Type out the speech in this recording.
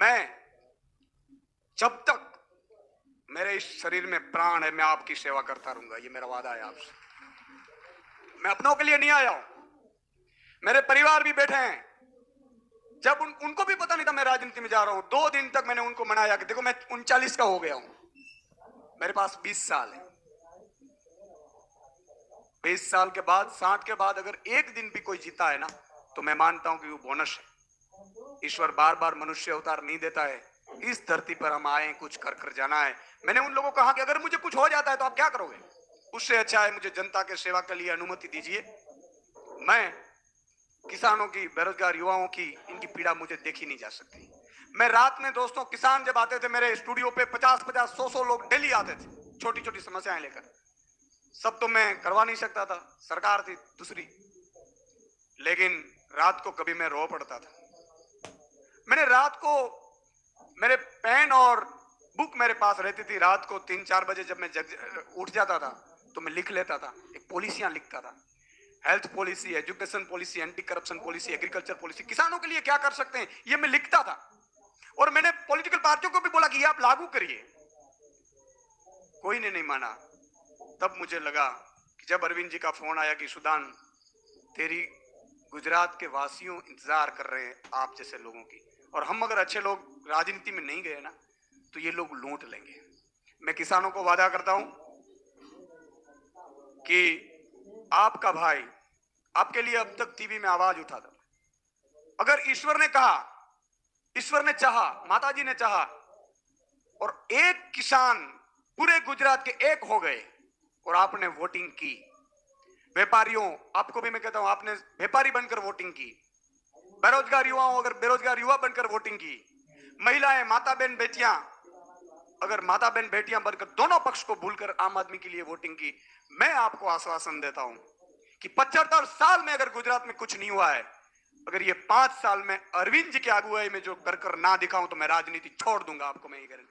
मैं जब तक मेरे इस शरीर में प्राण है मैं आपकी सेवा करता रहूंगा। ये मेरा वादा है आपसे। मैं अपनों के लिए नहीं आया हूं, मेरे परिवार भी बैठे हैं। जब उनको भी पता नहीं था मैं राजनीति में जा रहा हूं, 2 दिन तक मैंने उनको मनाया कि देखो मैं 39 का हो गया हूं, मेरे पास 20 साल है। 20 साल के बाद, 60 के बाद अगर एक दिन भी कोई जीता है ना, तो मैं मानता हूं कि वो बोनस है। ईश्वर बार बार मनुष्य अवतार नहीं देता है। इस धरती पर हम आए, कुछ कर कर जाना है। मैंने उन लोगों को कहा कि अगर मुझे कुछ हो जाता है तो आप क्या करोगे? उससे अच्छा है मुझे जनता के सेवा के लिए अनुमति दीजिए। मैं किसानों की, बेरोजगार युवाओं की, इनकी पीड़ा मुझे देखी नहीं जा सकती। मैं रात में, दोस्तों, किसान जब आते थे मेरे स्टूडियो पे, 50-50, 100-100 लोग डेली आते थे, छोटी छोटी समस्याएं लेकर। सब तो मैं करवा नहीं सकता था, सरकार थी दूसरी, लेकिन रात को कभी मैं रो पड़ता था। मैंने रात को, मेरे पेन और बुक मेरे पास रहती थी। रात को 3-4 बजे जब मैं उठ जाता था तो मैं लिख लेता था, एक पॉलिसियां लिखता था। Health policy, education policy, anti corruption policy, agriculture policy, किसानों के लिए क्या कर सकते हैं, ये मैं लिखता था। और मैंने पॉलिटिकल पार्टियों को भी बोला कि ये आप लागू करिए। कोई ने नहीं माना। तब मुझे लगा कि जब अरविंद जी का फोन आया कि सुदान, तेरी गुजरात के वासियों इंतजार कर रहे हैं आप जैसे लोगों की, और हम अगर अच्छे लोग राजनीति में नहीं गए ना तो ये लोग लूट लेंगे। मैं किसानों को वादा करता हूं कि आपका भाई आपके लिए अब तक टीवी में आवाज उठाता। अगर ईश्वर ने कहा, ईश्वर ने चाहा, माताजी ने चाहा, और एक किसान पूरे गुजरात के एक हो गए और आपने वोटिंग की, व्यापारियों, आपको भी मैं कहता हूं, आपने व्यापारी बनकर वोटिंग की, बेरोजगार युवाओं अगर बेरोजगार युवा बनकर वोटिंग की, महिलाएं, माता बहन बेटियां अगर माता बहन बेटियां बनकर दोनों पक्ष को भूलकर आम आदमी के लिए वोटिंग की, मैं आपको आश्वासन देता हूं कि 75 साल में अगर गुजरात में कुछ नहीं हुआ है, अगर ये 5 साल में अरविंद जी की अगुवाई में जो कर ना दिखाऊं तो मैं राजनीति छोड़ दूंगा। आपको मैं ये गारंटी